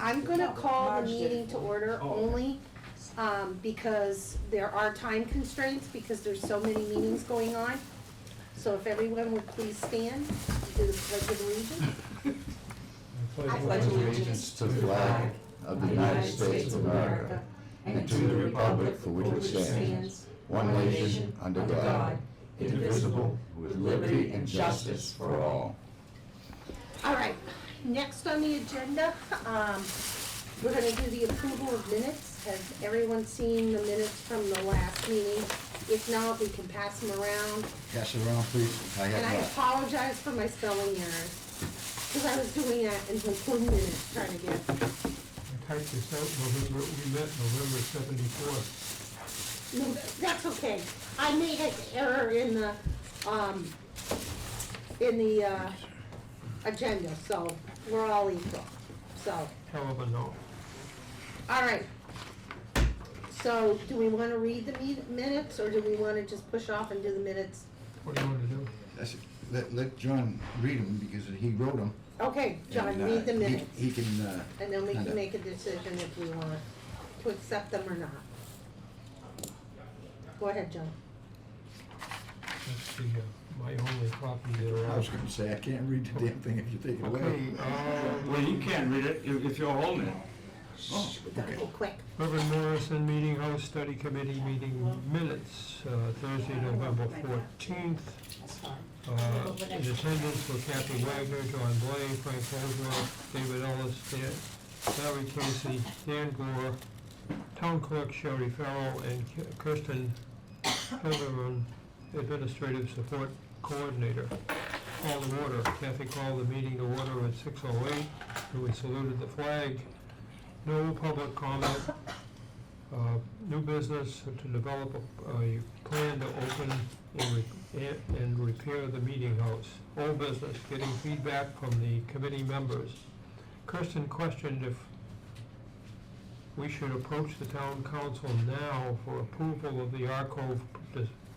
I'm gonna call the March meeting to order Oh. only because there are time constraints because there's so many meetings going on. So if everyone would please stand, do the pledge of allegiance. I pledge allegiance to the flag of the United States of America and to the republic for which it stands, one nation, under God, indivisible, with liberty and justice for all. All right, next on the agenda, we're gonna do the approval of minutes. Has everyone seen the minutes from the last meeting? If not, we can pass them around. Pass it around, please. And I apologize for my spelling errors, because I was doing that in like 1 minute, trying to get. I typed this out, November, we met November 74. No, that's okay. I made an error in the agenda, so we're all equal, so. Hell of a no. All right. So, do we want to read the minutes, or do we want to just push off and do the minutes? What do you want to do? Let John read them because he wrote them. Okay, John, read the minutes. He can, And then we kinda- can make a decision if we want to accept them or not. Go ahead, John. That's the, my only copy there. I was gonna say, I can't read the damn thing if you take it away. Okay, Well, you can't read it if you're holding it. Oh, We gotta go quick. Reverend Morrison Meeting House Study Committee meeting minutes, Thursday, November 14th. In attendance were Kathy Wagner, John Blay, Frank Holdsworth, David Ellis, Larry Casey, Dan Gore, Town Clerk Sherry Farrell, and Kirsten Hildebrand, Administrative Support Coordinator. Call to order. Kathy called the meeting to order at 6:08, and we saluted the flag. No public comment. New business to develop a plan to open and repair the meeting house. Old business, getting feedback from the committee members. Kirsten questioned if we should approach the town council now for approval of the Arcove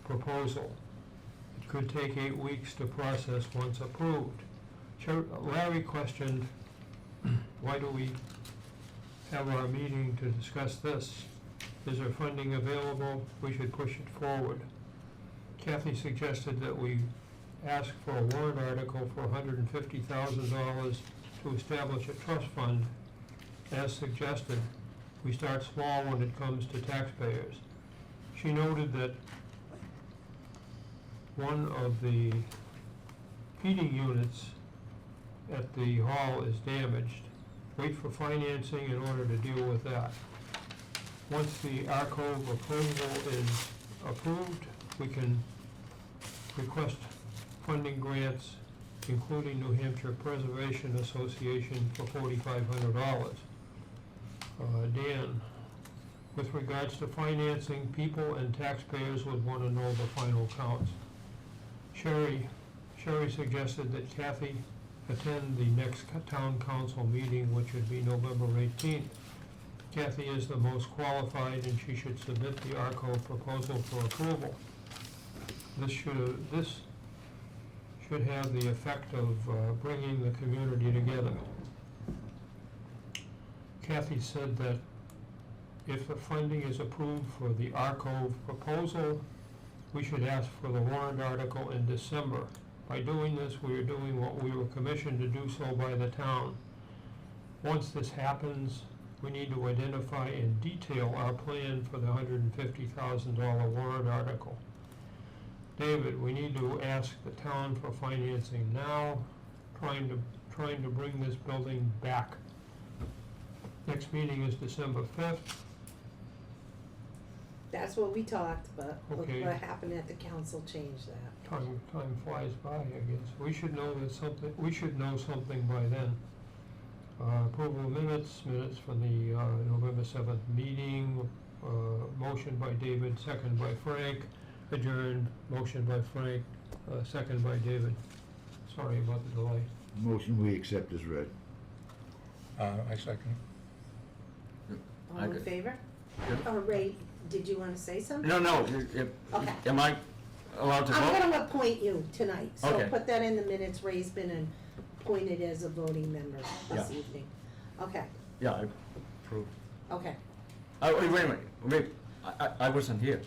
proposal. It could take 8 weeks to process once approved. Larry questioned, why do we have our meeting to discuss this? Is there funding available? We should push it forward. Kathy suggested that we ask for a warrant article for $150,000 to establish a trust fund. As suggested, we start small when it comes to taxpayers. She noted that one of the heating units at the hall is damaged. Wait for financing in order to deal with that. Once the Arcove approval is approved, we can request funding grants, including New Hampshire Preservation Association for $4,500. Dan, with regards to financing, people and taxpayers would want to know the final counts. Sherry suggested that Kathy attend the next town council meeting, which would be November 18th. Kathy is the most qualified and she should submit the ARCO proposal for approval. This should have the effect of bringing the community together. Kathy said that if the funding is approved for the ARCO proposal, we should ask for the warrant article in December. By doing this, we are doing what we were commissioned to do so by the town. Once this happens, we need to identify in detail our plan for the $150,000 warrant article. David, we need to ask the town for financing now, trying to bring this building back. Next meeting is December 5th. That's what we talked, but look Okay. what happened at the council changed that. Time flies by, I guess. We should know something by then. Approval of minutes from the November 7th meeting. Motion by David, second by Frank. Adjourned. Motion by Frank, second by David. Sorry about the delay. Motion we accept is read. I second. All in favor? Oh, Ray, did you want to say something? No, Okay. am I allowed to vote? I'm gonna appoint you tonight, so Okay. put that in the minutes. Ray's been appointed as a voting member this Yeah. evening. Okay, Yeah, I approve. Okay. Wait a minute, wait, I wasn't here.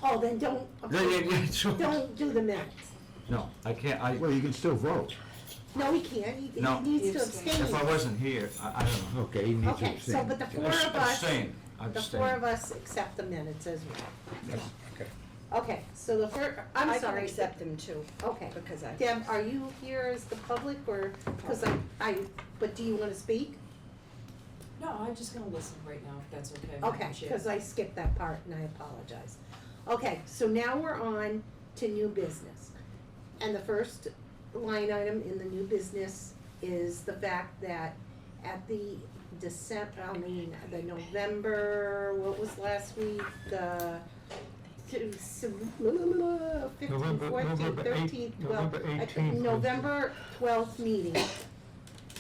Oh, then don't, Yeah, sure. don't do the minutes. No, I can't, Well, you can still vote. No, he can't, he No. needs to abstain. if I wasn't here, I don't know. Okay, he needs to Okay, abstain. so, but the four of us, Abstain, the four of us accept the minutes as well. That's- Okay. Okay, so the first, I'm I can sorry. accept them too, Okay. because I. Deb, are you here as the public, or, because but do you want to speak? No, I'm just gonna listen right now, if that's okay. Okay, Madam Chair. because I skipped that part and I apologize. Okay, so now we're on to new business. And the first line item in the new business is the fact that at the the November, what was last week, the 15th, November 14th, 13th, well, November I 18th think was- November 12th meeting,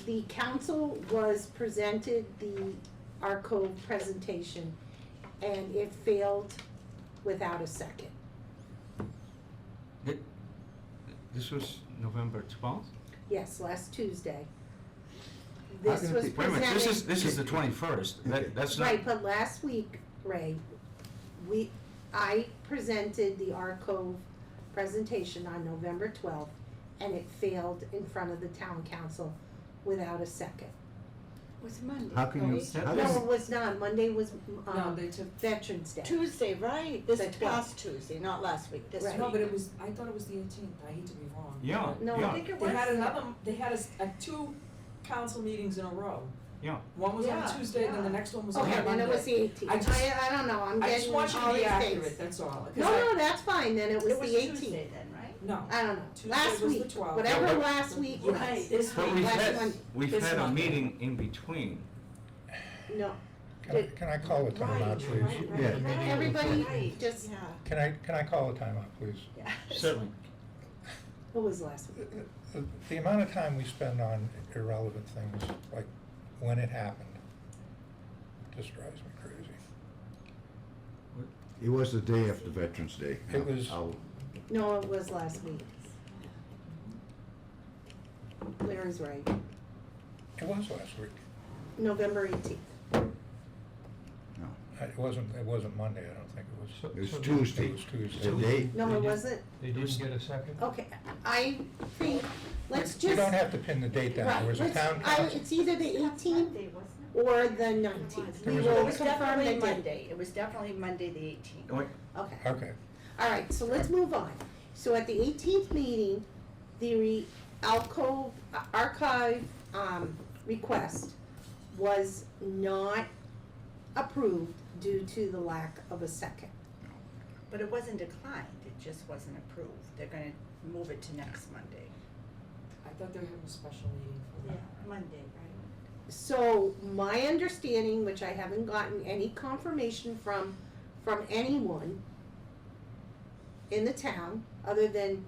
the council was presented the ARCO presentation, and it failed without a second. This was November 12th? Yes, last Tuesday. How This can it was be- Wait a minute, presented. this is the 21st, that's not. Right, but last week, Ray, I presented the ARCO presentation on November 12th, and it failed in front of the town council without a second. Was Monday, How can you, right? how No, it can, was not, Monday was, No, they took, Veterans Day. Tuesday, right, this The past Tuesday, not last week, this Right. week. no, but it was, I thought it was the 18th, I hate to be wrong. Yeah, but No, I yeah, think it They was. had they had two council meetings in a row. yeah. One was on Yeah, Tuesday, and then the yeah. next one was on Okay, Monday. then it was the 18th. I just- I don't know, I'm I getting just all want you to be these accurate, dates. that's all. 'cause No, that's fine, then it was It was the 18th. Tuesday then, right? No, I don't know, Tuesday last was the week, 12th. whatever Yeah, but- last week was. Right, this But week, we've last had, one, we've this had a Monday. meeting in between. No, Can I call a timeout, please? Yeah. everybody Right, just, yeah, Can I call a timeout, please? yeah. Certainly. what was last week? The amount of time we spend on irrelevant things, like when it happened, just drives me crazy. it was the day after Veterans Day. It was- No, it was last week. Larry's right, It was last week. November 18th. No, It wasn't Monday, I don't think it was. So- it was so Tuesday. It was Tuesday. The day, No, They it did- wasn't, They didn't get a second? okay, I think, let's just. We don't have to pin the date down, Right, there was a let's- town I- council. It's either the 18th Monday, wasn't or the 19th. There We was a- will it? It was confirm definitely the date. Monday, it was definitely Monday the 18th. Wait, Okay, Okay, all right, so let's move on. So at the 18th meeting, the archive, request was not approved due to the lack of a second. But it wasn't declined, it just wasn't approved, they're gonna move it to next Monday. I thought they were having a special meeting for that. Monday, right? So my understanding, which I haven't gotten any confirmation from anyone in the town, other than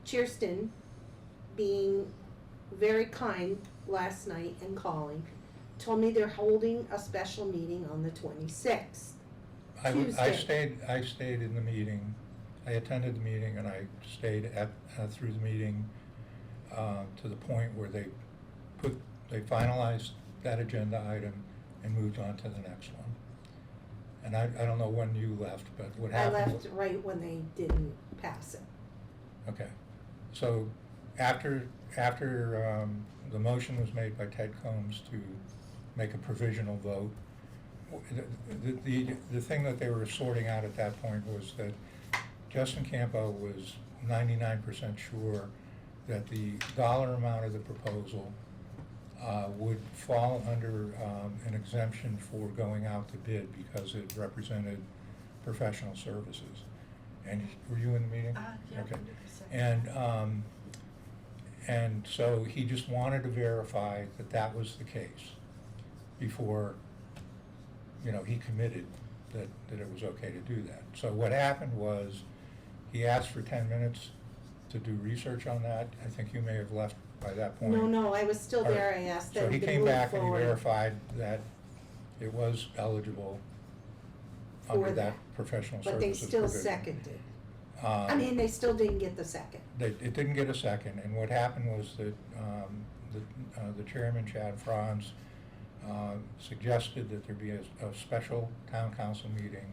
Kirsten being very kind last night and calling, told me they're holding a special meeting on the 26th. I Tuesday. stayed in the meeting, I attended the meeting and I stayed through the meeting, to the point where they finalized that agenda item and moved on to the next one. And I don't know when you left, but what I happened. left right when they didn't pass it. Okay, so after the motion was made by Ted Combs to make a provisional vote, the thing that they were sorting out at that point was that Justin Campo was 99% sure that the dollar amount of the proposal would fall under an exemption for going out to bid because it represented professional services. And were you in the meeting? Yeah, Okay. 100%. And so he just wanted to verify that that was the case before, he committed that it was okay to do that. So what happened was, he asked for 10 minutes to do research on that. I think you may have left by that point. No, I was still All there, right. I asked So them he to came move back and he forward. verified that it was eligible under For that that. professional But services they still provision. seconded. I mean, they still didn't get the second. It didn't get a second, and what happened was that the chairman, Chad Franz, suggested that there be a special town council meeting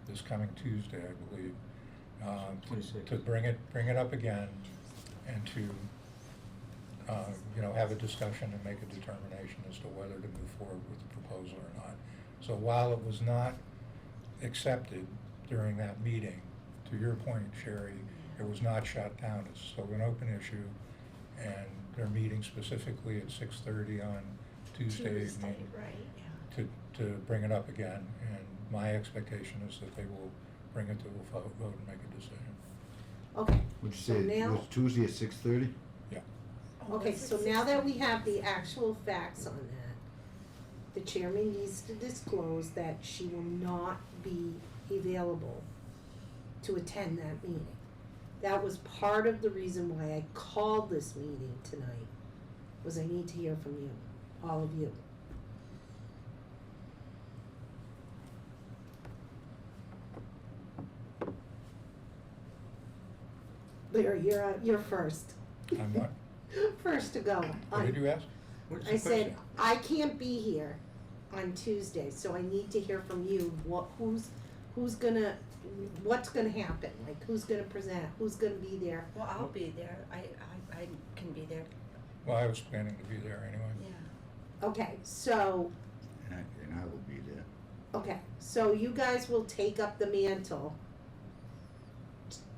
this coming Tuesday, I believe, to bring it up again and to, have a discussion and make a determination as to whether to move forward with the proposal or not. So while it was not accepted during that meeting, to your point, Sherry, it was not shut down. It's still an open issue, and they're meeting specifically at 6:30 on Tuesday evening Right, yeah. to bring it up again. And my expectation is that they will bring it to a vote and make a decision. Okay. Would you So say it now- was Tuesday at 6:30? Yeah. Okay, so now that we have the actual facts on that, the chairman needs to disclose that she will not be available to attend that meeting. That was part of the reason why I called this meeting tonight, was I need to hear from you, all of you. Larry, you're first. I'm what? First to go. What did you ask? What's I the said, question? I can't be here on Tuesday, so I need to hear from you, who's gonna, what's gonna happen, like, who's gonna present, who's gonna be there? Well, I'll be there. I can be there, Well, I was planning to be there anyway. yeah. Okay, so, And I will be there. okay, so you guys will take up the mantle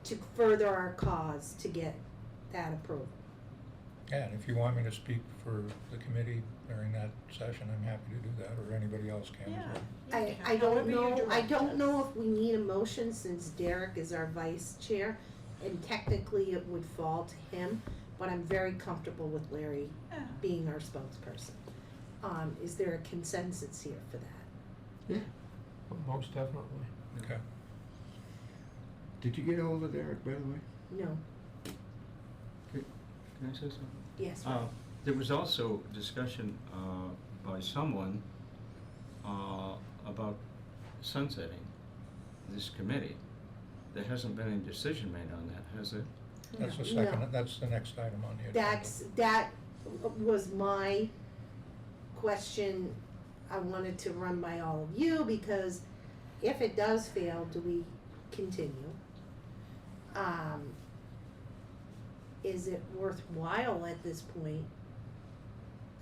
to further our cause to get that approval. Yeah, and if you want me to speak for the committee during that session, I'm happy to do that, or anybody else can as well. I don't know if we need a motion since Derek is our vice chair, and technically it would fall to him, but I'm very comfortable with Larry Yeah. being our spokesperson. Is there a consensus here for that? Yeah. Most definitely. Okay. Did you get hold of Derek, by the way? No, Can I say something? yes, There was also discussion by someone about sunsetting this committee. There hasn't been any decision made on that, has there? That's the No. second, that's the next item on the agenda. that was my question I wanted to run by all of you, because if it does fail, do we continue? Is it worthwhile at this point?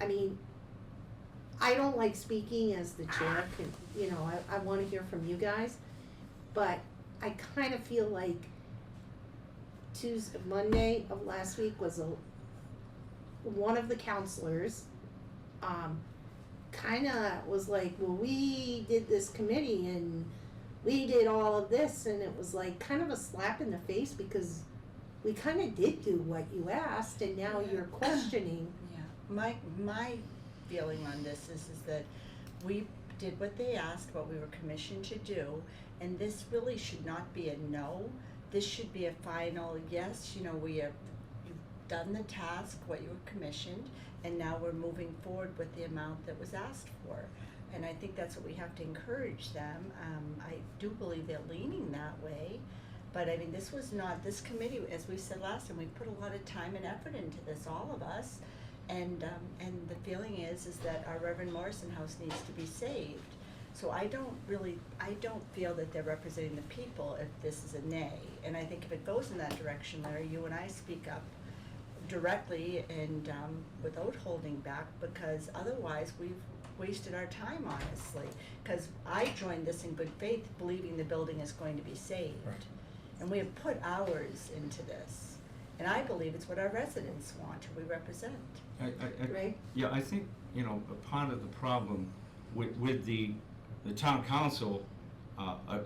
I mean, I don't like speaking as the chair, I wanna hear from you guys, but I kinda feel like Monday of last week was one of the counselors, kinda was like, well, we did this committee and we did all of this, and it was like kind of a slap in the face, because we kinda did do what you asked, and now you're questioning. Yeah, my feeling on this is that we did what they asked, what we were commissioned to do, and this really should not be a no. This should be a final yes, you've done the task, what you were commissioned, and now we're moving forward with the amount that was asked for. And I think that's what we have to encourage them. I do believe they're leaning that way. But I mean, this committee, as we said last time, we put a lot of time and effort into this, all of us. And the feeling is that our Reverend Morrison house needs to be saved. So I don't feel that they're representing the people if this is a nay. And I think if it goes in that direction, Larry, you and I speak up directly and without holding back, because otherwise we've wasted our time, honestly. Because I joined this in good faith, believing the building is going to be saved. Right. And we have put hours into this. And I believe it's what our residents want, or we represent. Right. Yeah, I think, a part of the problem with the town council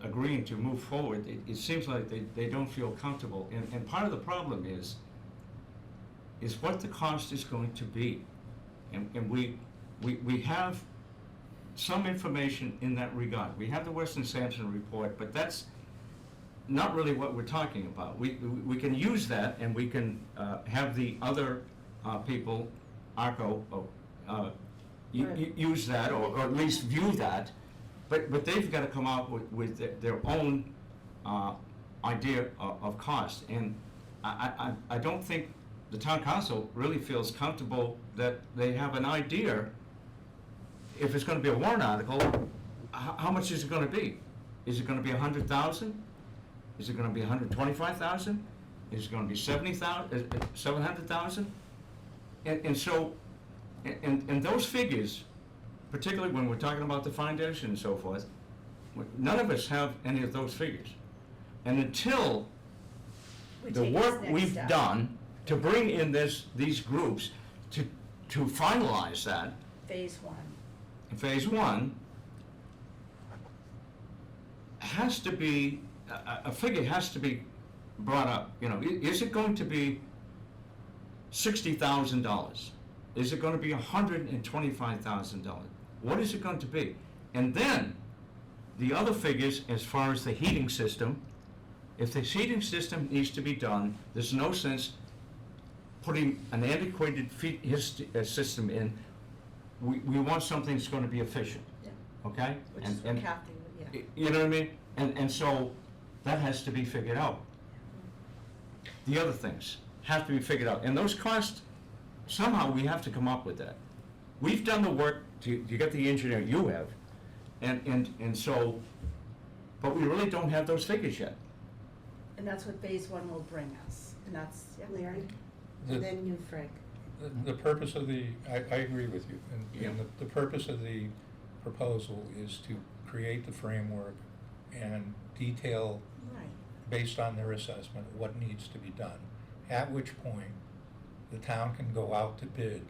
agreeing to move forward, it seems like they don't feel comfortable. And part of the problem is what the cost is going to be. And we have some information in that regard. We have the Weston Sampson report, but that's not really what we're talking about. We can use that, and we can have the other people, ARCO, use that, or at least view that, but they've got to come up with their own idea of cost. And I don't think the town council really feels comfortable that they have an idea if it's gonna be a warrant article, how much is it gonna be? Is it gonna be 100,000? Is it gonna be 125,000? Is it gonna be 700,000? And so, and those figures, particularly when we're talking about the foundation and so forth, none of us have any of those figures. And until We the take this work next we've step. done to bring in these groups to finalize that Phase one. in phase one, has to be, a figure has to be brought up, you know, is it going to be $60,000? Is it gonna be $125,000? What is it going to be? And then, the other figures, as far as the heating system, if the heating system needs to be done, there's no sense putting an antiquated system in. We want something that's gonna be efficient, Yeah. okay? Which is what Kathy would, yeah. You know what I mean? And so, that has to be figured out. The other things have to be figured out, and those costs, somehow we have to come up with that. We've done the work to get the engineer, you have, and so, but we really don't have those figures yet. And that's what phase one will bring us, and that's, yeah. Larry, The- and then you, Frank. The purpose of I agree with you, Yeah. and the purpose of the proposal is to create the framework and detail, Right. based on their assessment, what needs to be done. At which point, the town can go out to bid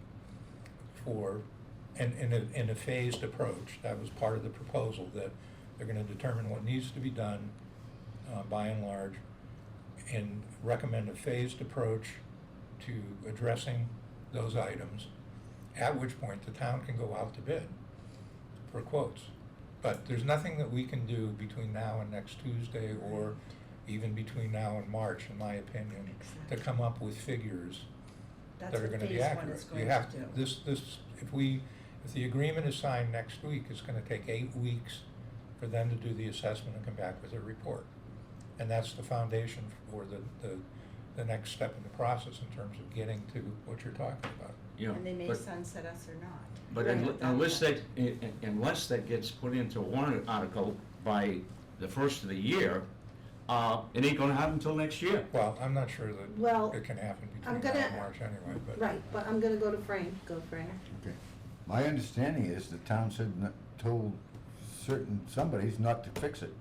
for, in a phased approach. That was part of the proposal, that they're gonna determine what needs to be done, by and large, and recommend a phased approach to addressing those items, at which point the town can go out to bid for quotes. But there's nothing that we can do between now and next Tuesday, or even between now and March, in my opinion, to Exactly. come up with figures That's that are what gonna be phase one accurate. is You going have to do. if the agreement is signed next week, it's gonna take 8 weeks for them to do the assessment and come back with a report. And that's the foundation for the next step in the process in terms of getting to what you're talking about. You know, And they may but- sunset us or not. But Right. unless that gets put into a warrant article by the first of the year, it ain't gonna happen until next year. Well, I'm not sure Well, that it can happen I'm between now and gonna- March anyway, but. Right, but I'm gonna go to Frank. Go, Frank. Okay. My understanding is the town told somebody's not to fix it,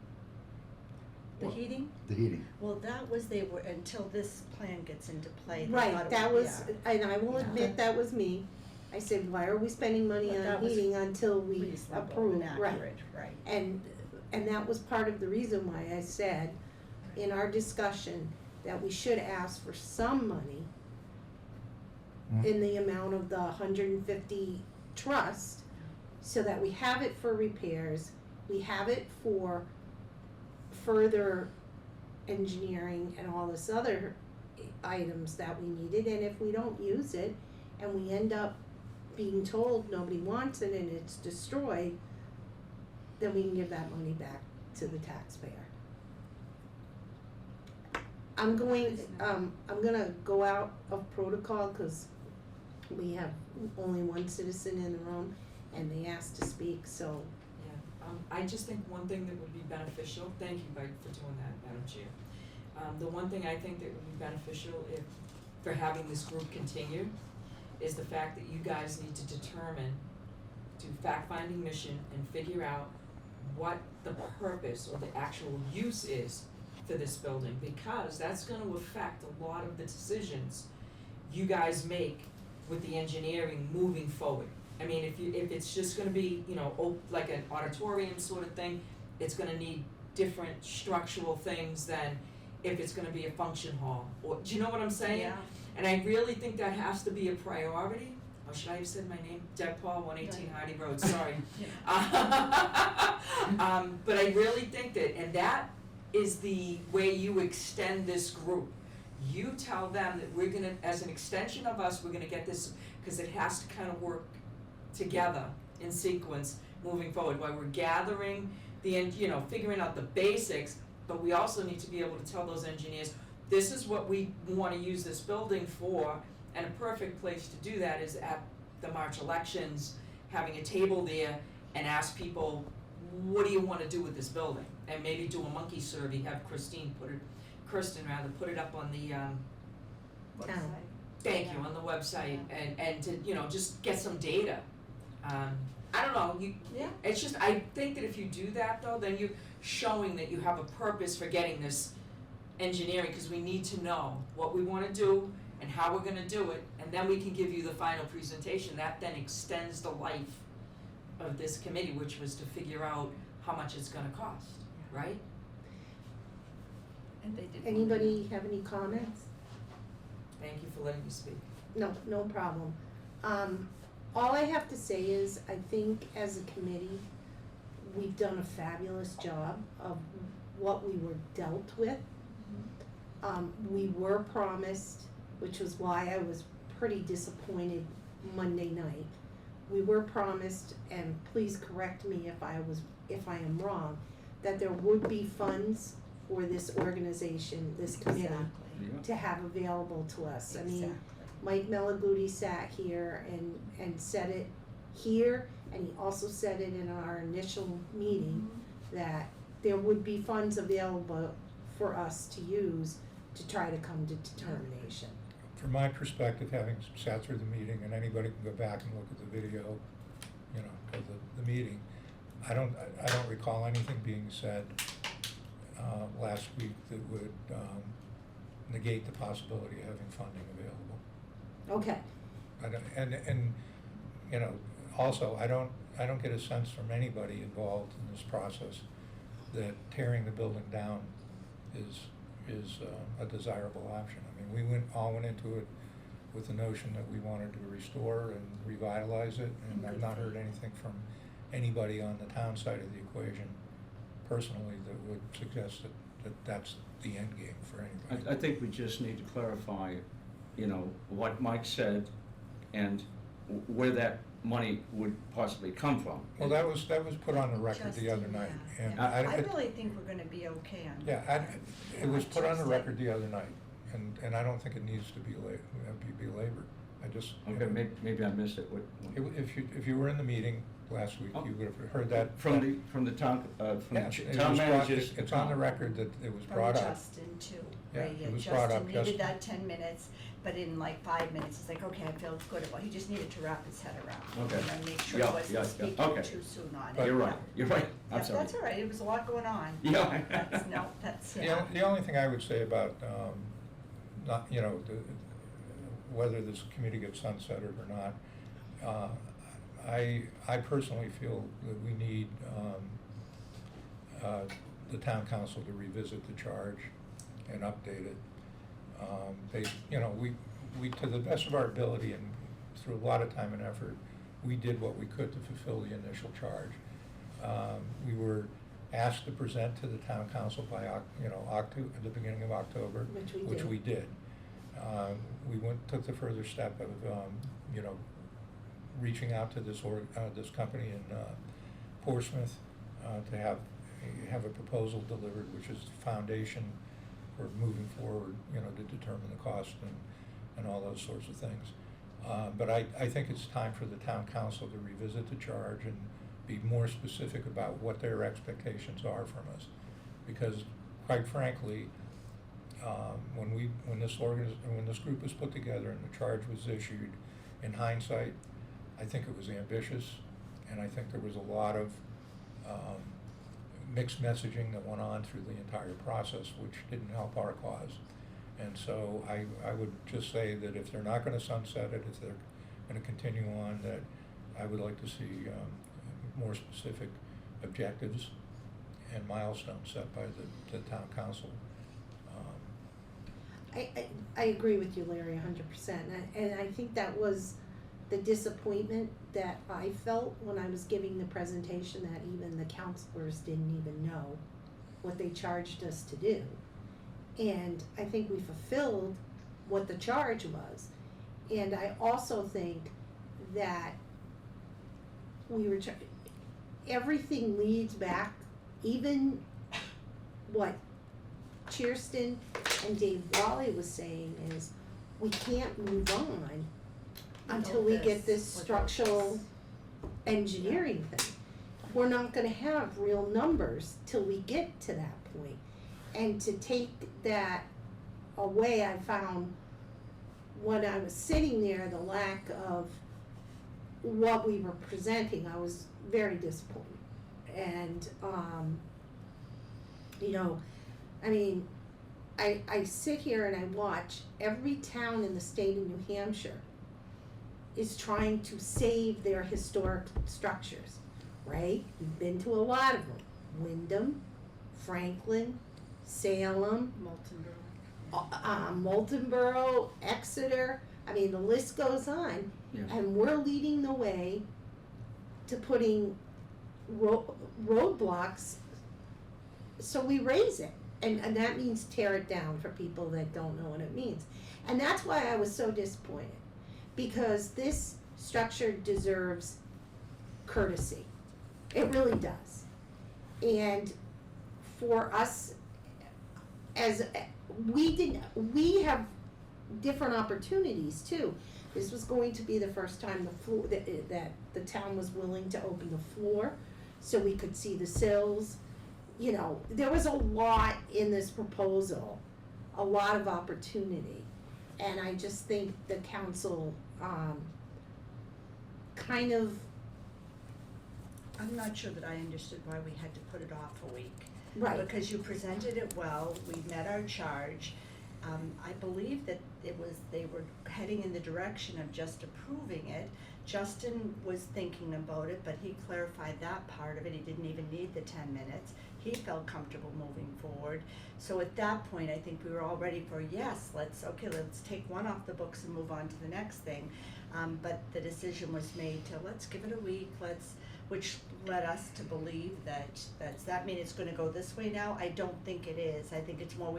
The heating? the heating. Well, that was, they were, until this plan gets into play, they Right, thought it that would- was, yeah. and I will Yeah. admit, that was me. I said, why are we spending money But on that was heating until we Reasonable approve? and Right. accurate, right. And that was part of the reason why I said in our discussion that we should ask for some money in the amount of the 150 trust, so that we have it for repairs, we have it for further engineering and all this other items that we needed, and if we don't use it and we end up being told nobody wants it and it's destroyed, then we can give that money back to the taxpayer. I'm gonna go out of protocol, cause we have only one citizen in the room and they asked to speak, so. Yeah, I just think one thing that would be beneficial, thank you, Mike, for doing that, Madam Chair. The one thing I think that would be beneficial for having this group continue is the fact that you guys need to determine, do fact-finding mission and figure out what the purpose or the actual use is for this building, because that's gonna affect a lot of the decisions you guys make with the engineering moving forward. I mean, if it's just gonna be, like an auditorium sort of thing, it's gonna need different structural things than if it's gonna be a function hall, or, do you know what I'm saying? Yeah. And I really think that has to be a priority. Or should I have said my name? Deb Paul, 118 Hardy Road, sorry. But I really think that, and that is the way you extend this group. You tell them that we're gonna, as an extension of us, we're gonna get this, because it has to kind of work together in sequence moving forward, while we're gathering figuring out the basics, but we also need to be able to tell those engineers, this is what we wanna use this building for, and a perfect place to do that is at the March elections, having a table there and ask people, what do you wanna do with this building? And maybe do a monkey survey, have Kirsten put it up on the, Town. thank you, on the website, and to, you know, just get some data. I don't know, it's just, I think that if you do that though, then you're showing that you have a purpose for getting this engineering, cause we need to know what we wanna do and how we're gonna do it, and then we can give you the final presentation. That then extends the life of this committee, which was to figure out how much it's gonna cost, right? And they did. Anybody have any comments? Thank you for letting me speak. No, no problem. All I have to say is, I think as a committee, we've done a fabulous job of what we were dealt with. We were promised, which was why I was pretty disappointed Monday night. We were promised, and please correct me if I am wrong, that there would be funds for this organization, this committee, Exactly. to have available to us. I mean, Exactly. Mike Malaguti sat here and said it here, and he also said it in our initial meeting, that there would be funds available for us to use to try to come to determination. From my perspective, having sat through the meeting, and anybody can go back and look at the video, you know, of the meeting, I don't recall anything being said last week that would negate the possibility of having funding available. Okay, And you know, also, I don't get a sense from anybody involved in this process that tearing the building down is a desirable option. I mean, we all went into it with the notion that we wanted to restore and revitalize it, and I've not heard anything from anybody on the town side of the equation personally that would suggest that that's the end game for anybody. I think we just need to clarify, you know, what Mike said and where that money would possibly come from. Well, that was put on the record the other night, and I really think we're gonna be okay on that. Yeah, it was put on the record the other night, and I don't think it needs to be belabored. I just, you Okay, know, maybe I missed it. if you were in the meeting last week, you would have heard that. From the town, from Yeah, the it town was brought- manager's. It's on the record that it was brought From up. Justin too, Yeah, right, it was brought up, Justin Justin. needed that 10 minutes, but in like 5 minutes, he's like, okay, I feel good, well, he just needed to wrap his head around. Okay. And then make sure Yeah, he wasn't yeah, speaking okay. too soon on it. But- You're right, I'm Yeah, sorry. that's all right, it was a lot going on. Yeah. That's, The only thing I would say about, not, you know, whether this committee gets sunsetted or not, I personally feel that we need the town council to revisit the charge and update it. You know, we, to the best of our ability and through a lot of time and effort, we did what we could to fulfill the initial charge. We were asked to present to the town council by, at the beginning of October. Which we did. We took the further step of, you know, reaching out to this company in Portsmouth to have a proposal delivered, which is the foundation for moving forward, you know, to determine the cost and all those sorts of things. But I think it's time for the town council to revisit the charge and be more specific about what their expectations are from us. Because quite frankly, when this group was put together and the charge was issued, in hindsight, I think it was ambitious, and I think there was a lot of mixed messaging that went on through the entire process, which didn't help our cause. And so I would just say that if they're not gonna sunset it, if they're gonna continue on, that I would like to see more specific objectives and milestones set by the town council. I agree with you, Larry, 100%, and I think that was the disappointment that I felt when I was giving the presentation, that even the counselors didn't even know what they charged us to do. And I think we fulfilled what the charge was. And I also think that we were, everything leads back, even what Kirsten and Dave Wally was saying is, we can't move on until we get this structural engineering thing. We're not gonna have real numbers till we get to that point. And to take that away, I found when I was sitting there, the lack of what we were presenting, I was very disappointed. And, you know, I mean, I sit here and I watch every town in the state of New Hampshire is trying to save their historic structures, right? We've been to a lot of them. Wyndham, Franklin, Salem, Moultonborough, Exeter, I mean, the list goes on. Yes. And we're leading the way to putting roadblocks, so we raise it. And that means tear it down for people that don't know what it means. And that's why I was so disappointed, because this structure deserves courtesy. It really does. And for us, as we have different opportunities too. This was going to be the first time that the town was willing to open the floor so we could see the sills. You know, there was a lot in this proposal, a lot of opportunity. And I just think the council kind of, I'm not sure that I understood why we had to put it off a week. right, Because you presented it well, we met our charge. I believe that they were heading in the direction of just approving it. Justin was thinking about it, but he clarified that part of it, he didn't even need the 10 minutes. He felt comfortable moving forward. So at that point, I think we were all ready for, yes, let's take one off the books and move on to the next thing. But the decision was made to, let's give it a week, which led us to believe does that mean it's gonna go this way now? I don't think it is. I think it's more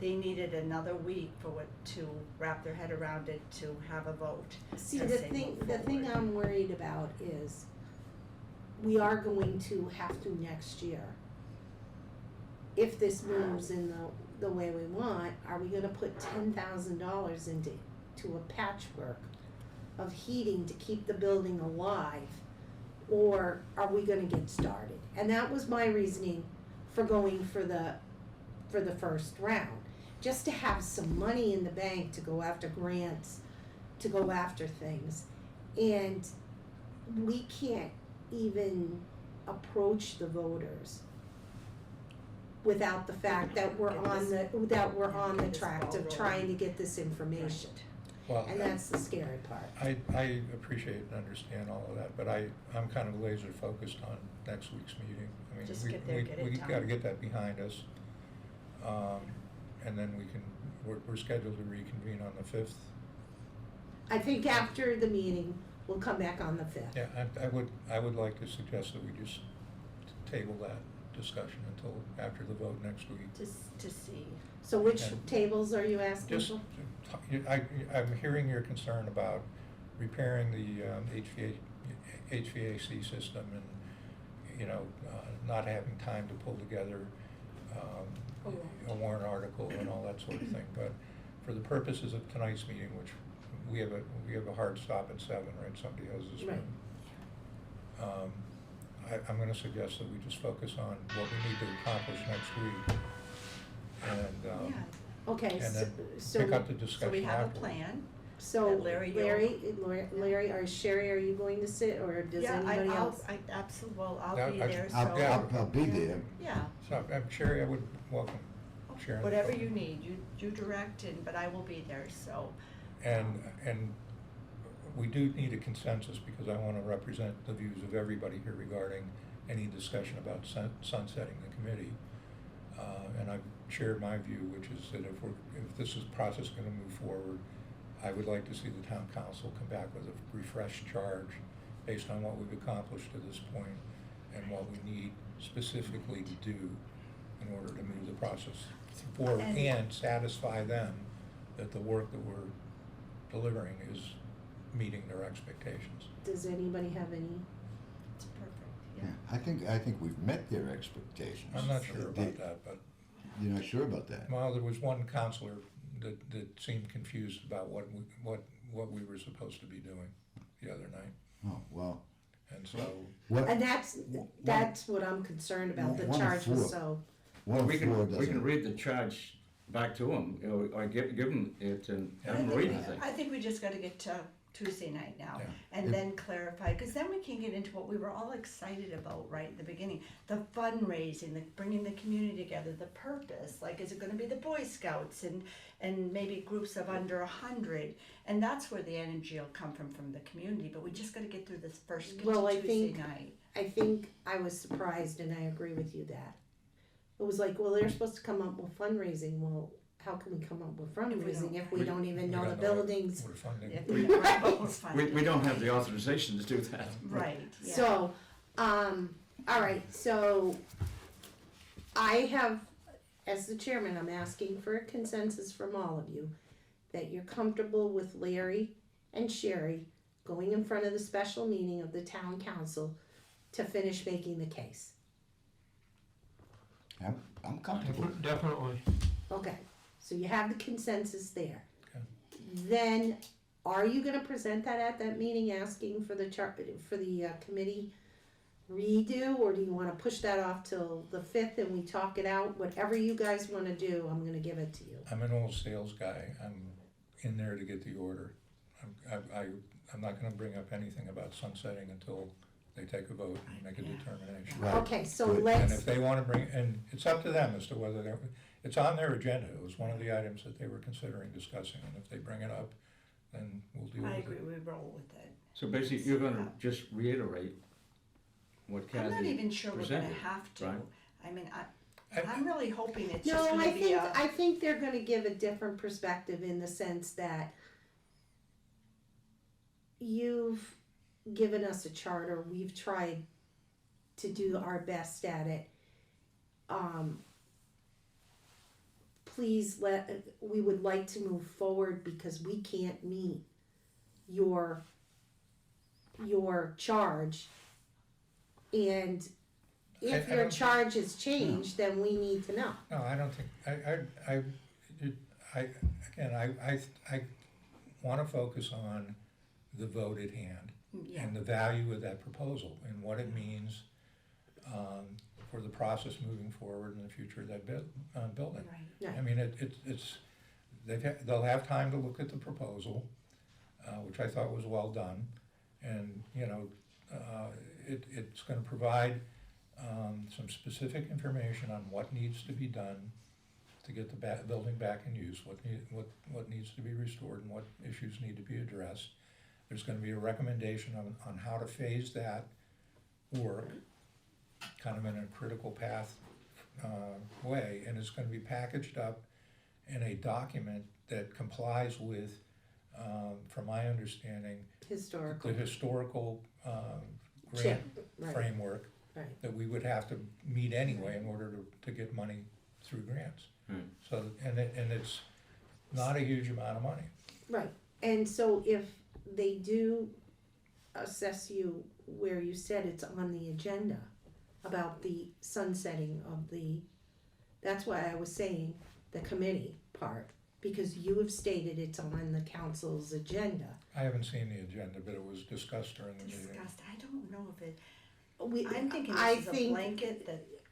they needed another week to wrap their head around it, to have a vote. see, to the say thing move forward. I'm worried about is we are going to have to next year. If this moves in the way we want, are we gonna put $10,000 into a patchwork of heating to keep the building alive? Or are we gonna get started? And that was my reasoning for going for the first round. Just to have some money in the bank to go after grants, to go after things. And we can't even approach the voters without the fact that we're on the track of trying to get this information. Well, And that's the scary part. I appreciate and understand all of that, but I'm kind of laser focused on next week's meeting. I mean, Just get there, get it we done. gotta get that behind us. And then we're scheduled to reconvene on the 5th. I think after the meeting, we'll come back on the 5th. Yeah, I would like to suggest that we just table that discussion until after the vote next week. To see. So which And tables are you asking Just, for? I'm hearing your concern about repairing the HVAC system and, you know, not having time to pull together a warrant article and all that sort of thing. But for the purposes of tonight's meeting, which we have a hard stop at 7, right? Somebody has this Right. room. I'm gonna suggest that we just focus on what we need to accomplish next week. And, Yeah, Okay, and then so, pick up the so discussion we have a afterwards. plan. so that Larry, Larry, or Sherry, are you going to sit, or does anybody else? I absolutely, well, I'll Yeah, be there, so. I'll be there. Yeah, So, Sherry, I would welcome Sharon. whatever you need, you direct, but I will be there, so. And we do need a consensus, because I want to represent the views of everybody here regarding any discussion about sunsetting the committee. And I've shared my view, which is that if this process is going to move forward, I would like to see the town council come back with a refreshed charge based on what we've accomplished to this point and what we need specifically to do in order to move the process forward and satisfy them that the work that we're delivering is meeting their expectations. Does anybody have any? It's perfect, Yeah, yeah. I think we've met their expectations. I'm not sure about that, but, You're not sure about that? well, there was one counselor that seemed confused about what we were supposed to be doing the other night. Oh, well, And so, What, And that's what I'm concerned about, the One charge was four. so, one We four can doesn't, read the charge back to them, or give them it and have them read the thing. I think we just gotta get to Tuesday night now, Yeah. and then clarify, cause then we can get into what we were all excited about right at the beginning. The fundraising, the bringing the community together, the purpose, like, is it gonna be the Boy Scouts and maybe groups of under 100? And that's where the energy will come from the community, but we just gotta get through this first, get Well, to I Tuesday think- night. I think I was surprised, and I agree with you that. It was like, well, they're supposed to come up with fundraising, well, how can we come up with fundraising if we don't even know the buildings? we're funding. If we don't know what we're funding. We don't have the authorization to do that. Right, yeah. So, all right, so I have, as the chairman, I'm asking for a consensus from all of you that you're comfortable with Larry and Sherry going in front of the special meeting of the town council to finish making the case. I'm comfortable. Definitely. Okay, so you have the consensus there. Okay. Then, are you gonna present that at that meeting, asking for the committee redo, or do you wanna push that off till the 5th and we talk it out? Whatever you guys wanna do, I'm gonna give it to you. I'm an old sales guy, I'm in there to get the order. I'm not gonna bring up anything about sunsetting until they take a vote and make a determination. Right. Okay, so Good. And let's, if they wanna bring, and it's up to them as to whether they're, it's on their agenda, it was one of the items that they were considering discussing, and if they bring it up, then we'll deal with I it. agree, we roll with it. So basically, you're gonna just reiterate what I'm not Kathy even sure we're presented, gonna have to. right? I mean, I'm really hoping it's just no, gonna be I think they're gonna give a different perspective in the sense that you've given us a charter, we've tried to do our best at it. Please we would like to move forward because we can't meet your charge. And if I your don't- charge has changed, then we need to know. No, I don't think, I wanna focus on the vote at hand yeah. and the value of that proposal and what it means, for the process moving forward in the future of that building. Right. Yeah. I mean, they'll have time to look at the proposal, which I thought was well done. And, it's gonna provide, some specific information on what needs to be done to get the building back in use, what needs to be restored and what issues need to be addressed. There's gonna be a recommendation on how to phase that work, kind of in a critical path way, and it's gonna be packaged up in a document that complies with, from my understanding, Historical. the historical grant Chip, right. framework Right. that we would have to meet anyway in order to get money through grants. Hmm. So, and it's not a huge amount of money. Right, and so if they do assess you where you said it's on the agenda about the sunsetting of that's why I was saying the committee part, because you have stated it's on the council's agenda. I haven't seen the agenda, but it was discussed during the meeting. Discussed, I don't know if it, We, I'm thinking I this is a think blanket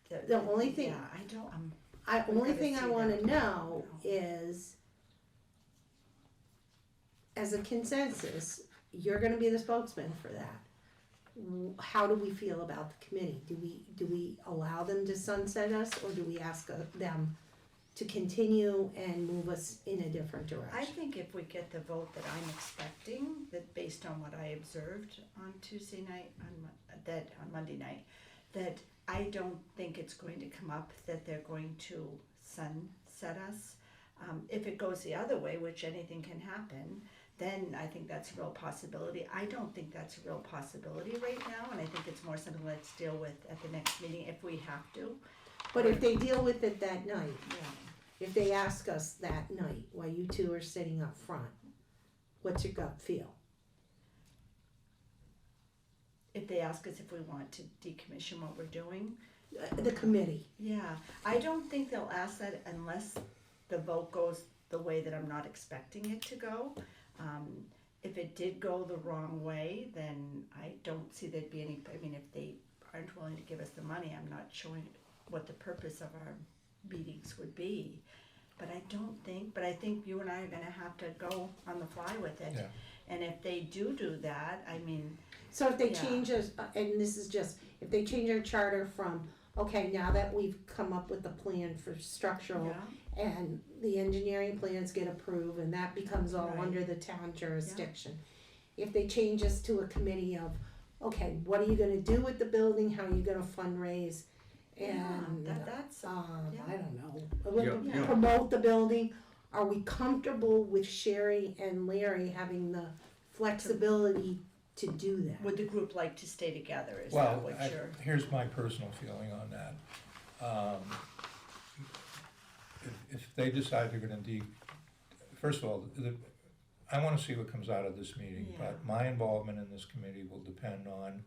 that. the only thing- Yeah, I don't, only gotta thing I see wanna that. know is, as a consensus, you're gonna be the spokesman for that. How do we feel about the committee? Do we allow them to sunset us, or do we ask them to continue and move us in a different I direction? think if we get the vote that I'm expecting, that based on what I observed on Tuesday night, on Monday night, that I don't think it's going to come up that they're going to sunset us. If it goes the other way, which anything can happen, then I think that's a real possibility. I don't think that's a real possibility right now, and I think it's more something let's deal with at the next meeting if we have to. But if they deal with it that night, Yeah. if they ask us that night while you two are sitting up front, what's your gut feel? If they ask us if we want to decommission what we're doing, The committee, yeah, I don't think they'll ask that unless the vote goes the way that I'm not expecting it to go. if it did go the wrong way, then I don't see there'd be any, I mean, if they aren't willing to give us the money, I'm not showing what the purpose of our meetings would be. But I think you and I are gonna have to go on the fly with it. Yeah. And if they do that, I mean, So if they Yeah. change us, and this is just, if they change our charter from, okay, now that we've come up with a plan for structural, yeah, and the engineering plans get approved, and that becomes all Right. under the town jurisdiction. If they change us to a committee of, okay, what are you gonna do with the building, how are you gonna fundraise, and, that's, I yeah. don't know, Yeah, yeah. promote the building, are we comfortable with Sherry and Larry having the flexibility to do that? Would the group like to stay together, is that Well, what you're? here's my personal feeling on that. If they decide they're gonna first of all, I wanna see what comes out of this meeting, Yeah. but my involvement in this committee will depend on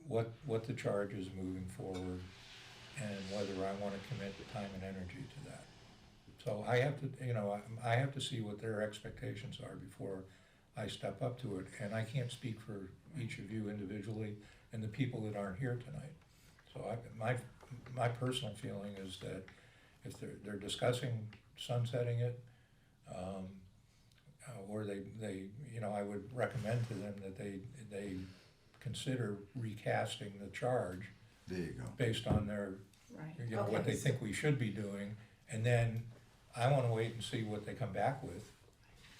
what the charge is moving forward and whether I wanna commit the time and energy to that. So I have to, I have to see what their expectations are before I step up to it, and I can't speak for each of you individually and the people that aren't here tonight. So my personal feeling is that if they're discussing sunsetting it, or they, I would recommend to them that they consider recasting the charge There you go. based on their, Right. what they Okay. think we should be doing, and then I wanna wait and see what they come back with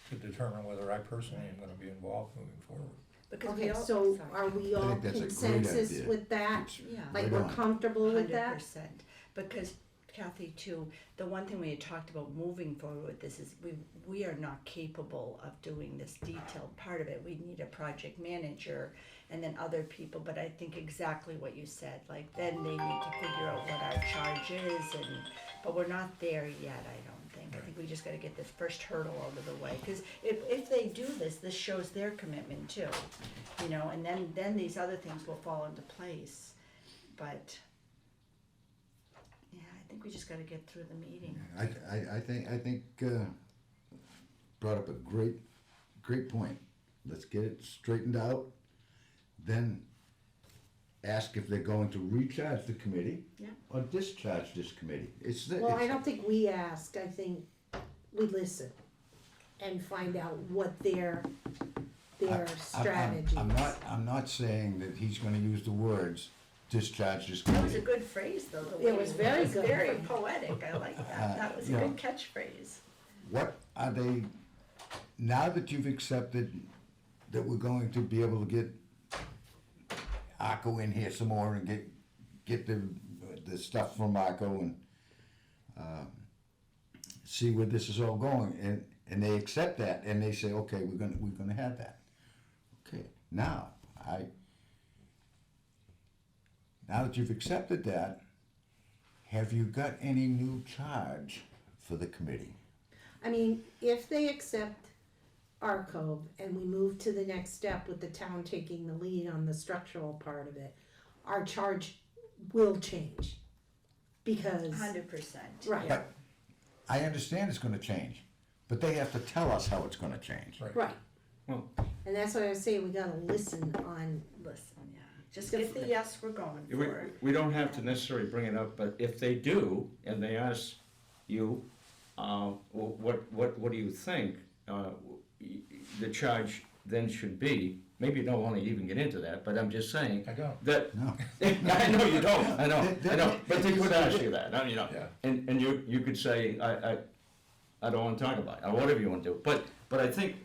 to determine whether I personally am gonna be involved moving forward. Because we Okay, all, so sorry. are we I all think that's a great consensus idea. with that? Yeah. Like Right we're on. comfortable with that? 100%, because Kathy too, the one thing we had talked about moving forward with this is we are not capable of doing this detailed part of it. We need a project manager and then other people, but I think exactly what you said, like then they need to figure out what our charge is but we're not there yet, I don't think. I think we just gotta get this first hurdle out of the way, cause if they do this shows their commitment too, and then these other things will fall into place, but yeah, I think we just gotta get through the meeting. I think brought up a great point. Let's get it straightened out, then ask if they're going to recharge the committee Yeah. or discharge this committee. Well, I don't think we ask, I think we listen and find out what their strategy is. I'm not saying that he's gonna use the words discharge this That was a committee. good phrase though, the It way was very good. very poetic, I like that, that was a Yeah. good catchphrase. What are they, now that you've accepted that we're going to be able to get Arco in here some more and get the stuff from Arco and see where this is all going, and they accept that, and they say, okay, we're gonna have that. Okay, now that you've accepted that, have you got any new charge for the committee? I mean, if they accept our code and we move to the next step with the town taking the lead on the structural part of it, our charge will change. Because, 100%. Right. But I understand it's gonna change, but they have to tell us how it's gonna change. right, Well, and that's why I say we gotta listen on, Listen, yeah, just get the yes we're going we, for. we don't have to necessarily bring it up, but if they do, and they ask you, what do you think, the charge then should be, maybe you don't wanna even get into that, but I'm just saying I don't. that, No. I know you don't, I know, but they could ask you that, Yeah. and you could say, I don't wanna talk about it, or whatever you wanna do, but I think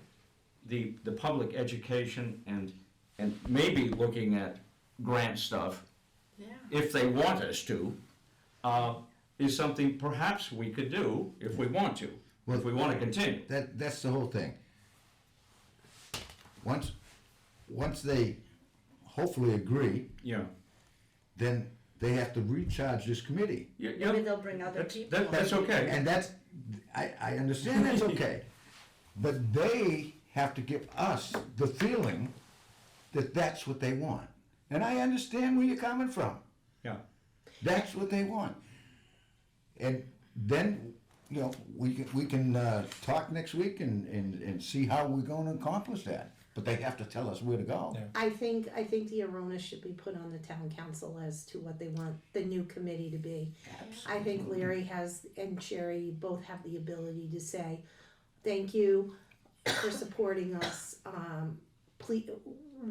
the public education and maybe looking at grant stuff, Yeah, if they want us to, is something perhaps we could do if we want to, if we wanna continue. That's the whole thing. Once they hopefully agree, Yeah. then they have to recharge this committee. maybe they'll bring other people. That's okay. And I understand that's okay, but they have to give us the feeling that that's what they want. And I understand where you're coming from. Yeah. That's what they want. And then you know, we can talk next week and see how we're gonna accomplish that. But they have to tell us where to go. Yeah. I think the arona should be put on the town council as to what they want the new committee to be. I think Larry has, and Sherry both have the ability to say, thank you for supporting us. Please,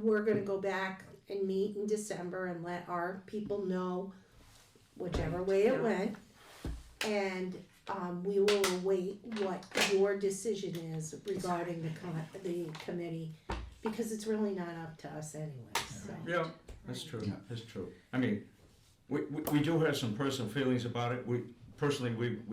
we're gonna go back and meet in December and let our people know whichever way it went. And, we will await what your decision is regarding the committee, because it's really not up to us anyway, so. Yeah, that's true, Yeah. that's true. I mean, we do have some personal feelings about it. We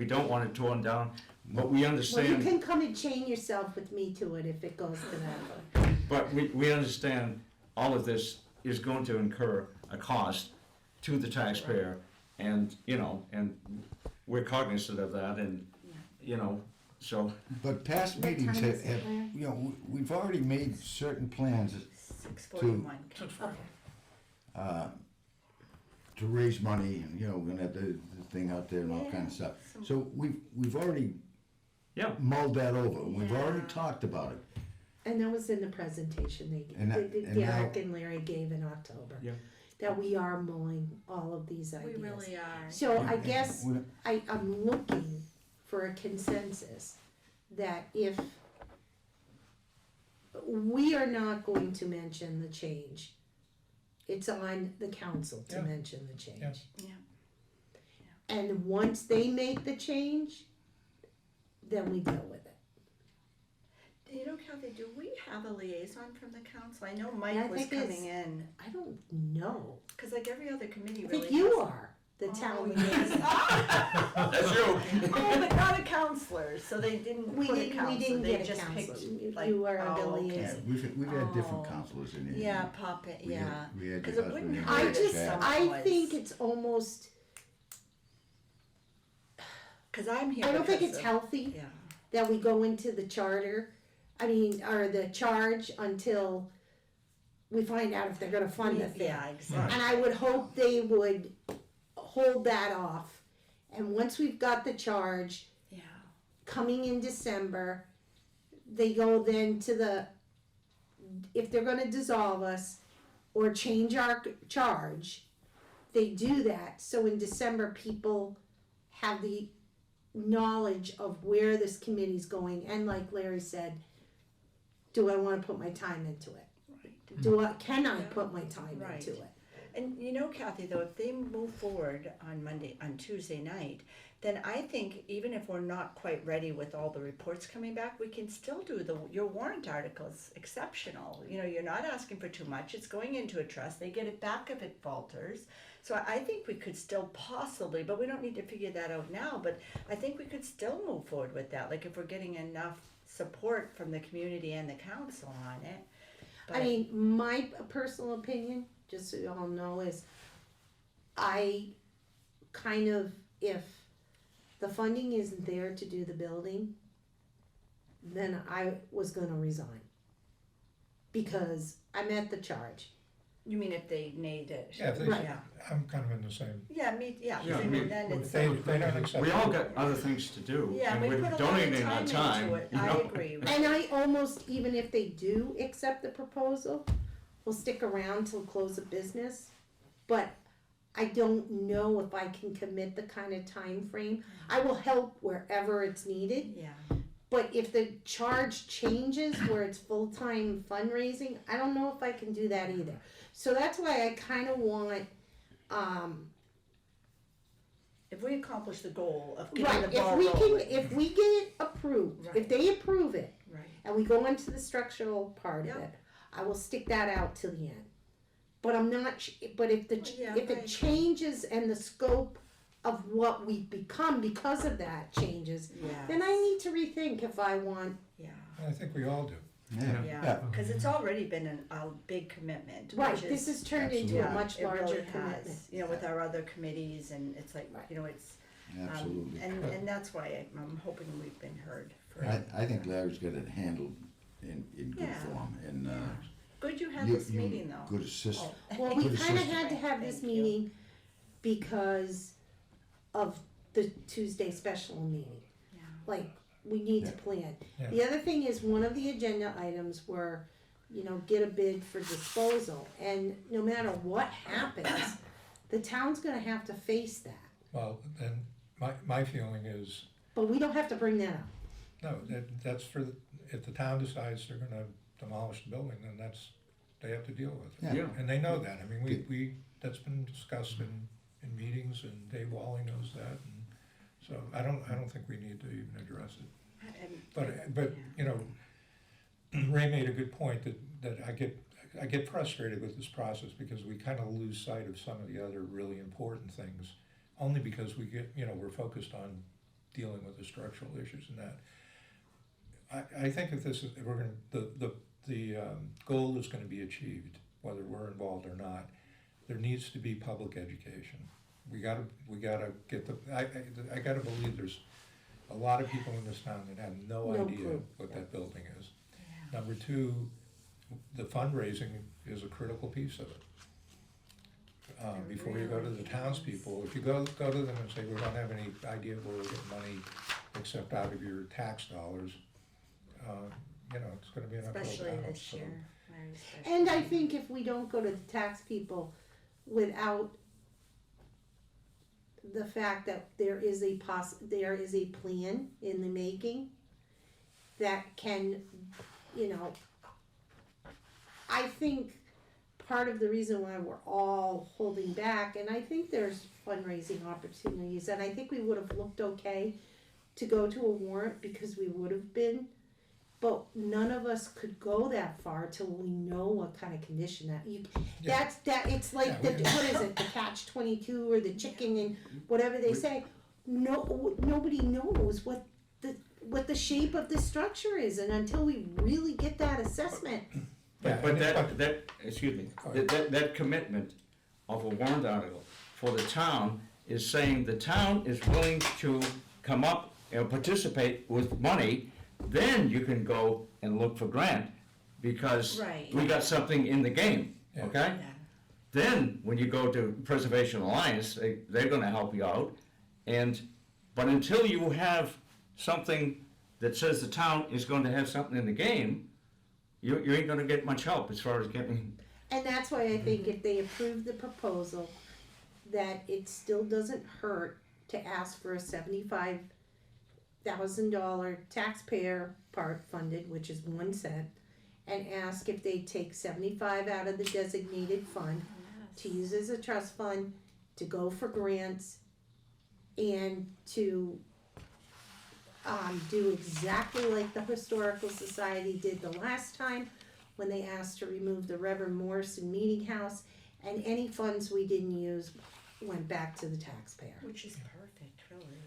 don't want it torn down, but we Well, you understand, can come and chain yourself with me to it if it goes to that. but we understand all of this is going to incur a cost to the taxpayer, and, you know, and we're cognizant of that, and, you know, so, But past What meetings time is it, have, Larry? you know, we've already made certain plans 6:41. Okay. To raise money, and, you know, we're gonna have the thing out there and all kind of stuff. So we've already yeah. mulled that over, we've already Yeah. talked about it. And that was in the presentation And that- and now- Derek and Larry gave in October. Yeah. That we are mulling all of these We ideas. really are. So I guess We- I'm looking for a consensus that if we are not going to mention the change, it's on the council to Yeah. mention the change. Yes. Yeah. And once they make the change, then we deal with it. You know, Kathy, do we have a liaison from the council? I know Yeah, I Mike was think it's- coming in, I don't know. cause like every other committee I really think you has- are the town Oh, liaison. That's you. Oh, but not a counselor, so they didn't We put a didn't counselor, they get a just counselor. picked like. You are the oh, okay. Yeah, liaison. we've had different Oh. counselors in here. Yeah, puppet, We had- yeah. We had 'Cause your it husband wouldn't and hurt I your if just, dad. someone I was- think it's almost, Cause I'm here I don't think because it's of- healthy Yeah, that we go into the charter, or the charge until we find out if they're gonna fund the thing. yeah, exactly. And I would hope they would hold that off. And once we've got the charge Yeah, coming in December, they go then to the, if they're gonna dissolve us or change our charge, they do that, so in December, people have the knowledge of where this committee's going, and like Larry said, do I wanna put my time into it? right. Can I Yeah. put my time Right. into it? And you know, Kathy, though, if they move forward on Tuesday night, then I think even if we're not quite ready with all the reports coming back, we can still do your warrant articles exceptional. You know, you're not asking for too much, it's going into a trust, they get it back if it falters. So I think we could still possibly, but we don't need to figure that out now, but I think we could still move forward with that, like if we're getting enough support from the community and the council on it. I mean, my personal opinion, just so you all know, is I kind of, if the funding isn't there to do the building, then I was gonna resign. Because I met the charge. You mean if they need it? Yeah, if they, Right. Yeah. I'm kind of in the same, Yeah, me, yeah, Yeah, I I mean, mean, then if it's. they don't accept. We all got other things to do, Yeah, and we we're put a lot donating of our time time, into it, you I know? agree. And I almost, even if they do accept the proposal, will stick around till close of business. But I don't know if I can commit the kind of time frame. I will help wherever it's needed. Yeah, But if the charge changes where it's full-time fundraising, I don't know if I can do that either. So that's why I kind of want, if we accomplish the goal of getting right, the ball if we rolling. can, if we get it approved, if Right. they approve it, Right, and we go into the structural part of Yeah. it, I will stick that out till the end. But I'm not, but if Well, yeah, if I it agree. changes and the scope of what we've become because of that changes, yeah. then I need to rethink if I want, Yeah, I think we all do. yeah, cause it's already been a big commitment, which right, is. this has turned into a Yeah, much it larger really commitment. has, you know, with our other committees and it's like, Right. you know, it's, Absolutely. and that's why I'm hoping we've been heard for. I think Larry's got it handled in good Yeah. form, and, Good you had you, this meeting though. good assist. Oh. Well, we Good kinda assistant. had to have this Thank you. meeting because of the Tuesday special meeting. Yeah. like, we need to Yeah. plan. Yeah. The other thing is, one of the agenda items were, get a bid for disposal, and no matter what happens, the town's gonna have to face that, Well, then, my feeling is, but we don't have to bring that up. no, that's for, if the town decides they're gonna demolish the building, then they have to deal with it. Yeah. And they know that, I mean, that's been discussed in meetings, and Dave Wally knows that, and so I don't think we need to even address it. But, Ray made a good point that I get frustrated with this process because we kind of lose sight of some of the other really important things, only because we're focused on dealing with the structural issues and that. I think if the goal is gonna be achieved, whether we're involved or not, there needs to be public education. We gotta get I gotta believe there's a lot of people in this town that have no No idea clue. what that building is. Number two, the fundraising is a critical piece of it. Before you go to the townspeople, if you go to them and say, we don't have any idea where we're getting money except out of your tax dollars, it's gonna be an uphill Especially battle. this So, year. Very especially. And I think if we don't go to the tax people without the fact that there is a plan in the making that can, I think part of the reason why we're all holding back, and I think there's fundraising opportunities, and I think we would have looked okay to go to a warrant because we would have been, but none of us could go that far till we know what kind of condition Yeah. it's like Yeah, what is it, the catch-22 or the chicken and whatever they say. Nobody knows what the shape of the structure is, and until we really get that assessment. Yeah, But and that commitment of a warrant article for the town is saying the town is willing to come up and participate with money, then you can go and look for grant, because Right. we got something in the game, Yeah. okay? Yeah. Then, when you go to Preservation Alliance, they're gonna help you out, but until you have something that says the town is going to have something in the game, you ain't gonna get much help as far as getting. And that's why I think if they approve the proposal, that it still doesn't hurt to ask for a $75,000 taxpayer part funded, which is 1 cent, and ask if they take 75 out of the designated fund to use as a trust fund, to go for grants, and to do exactly like the Historical Society did the last time when they asked to remove the Reverend Morrison Meeting House, and any funds we didn't use went back to the taxpayer. Which is perfect, really.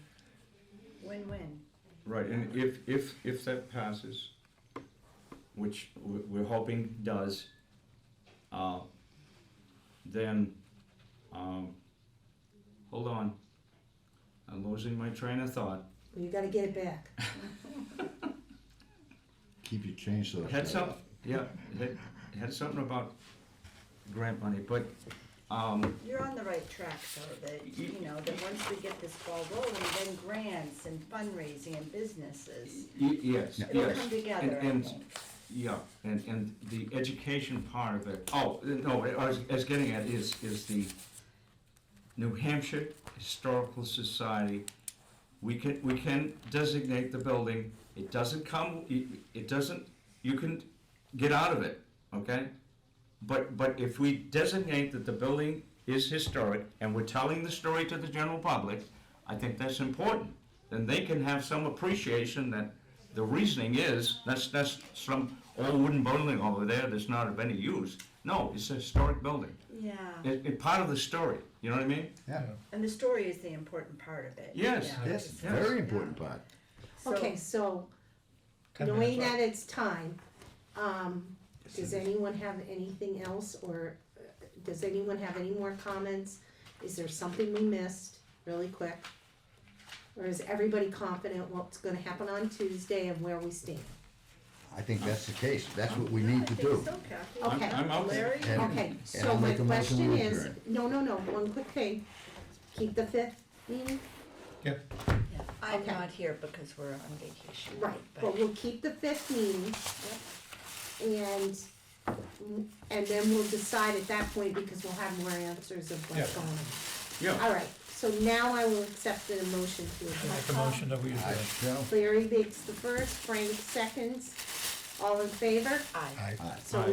Win-win. Right, and if that passes, which we're hoping does, then, hold on, I'm losing my train of thought. You gotta get it back. Keep your chainsaw. Had sharp. some, yeah, it had something about grant money, but, You're on the right track, though, that, that once we get this ball rolling, then grants and fundraising and businesses, yes, yes. it'll come together, I And- think. Yeah, and the education part of it, no, I was getting at is the New Hampshire Historical Society, we can designate the building, it doesn't, you can get out of it, okay? But if we designate that the building is historic, and we're telling the story to the general public, I think that's important. Then they can have some appreciation that the reasoning is, that's some old wooden building over there that's not of any use. No, it's a historic building. Yeah, It's part of the story, you know what I mean? Yeah, and the story is the important part of it. Yes. Yeah. yes, very important part. So- Okay, so 10 knowing minutes that it's time, does anyone have anything else, or does anyone have any more comments? Is there something we missed, really quick? Or is everybody confident what's gonna happen on Tuesday and where we stand? I think that's the case. That's what we need to I do. think so, Kathy. Okay. I'm out there. Larry? And- Okay, and so I'll my make a motion question to is, adjourn. no, one quick thing, keep the 5th meeting? Yep. Yeah, I'm Okay. not here because we're on vacation. Right, but we'll keep the 5th meeting. And then we'll decide at that point, because we'll have more answers of what's Yeah. going on. Yeah. All right, so now I will accept the motion to adjourn. Make a motion that we adjourn. Joe? Larry makes the first, Frank seconds. All in favor? Aye. Aye. So we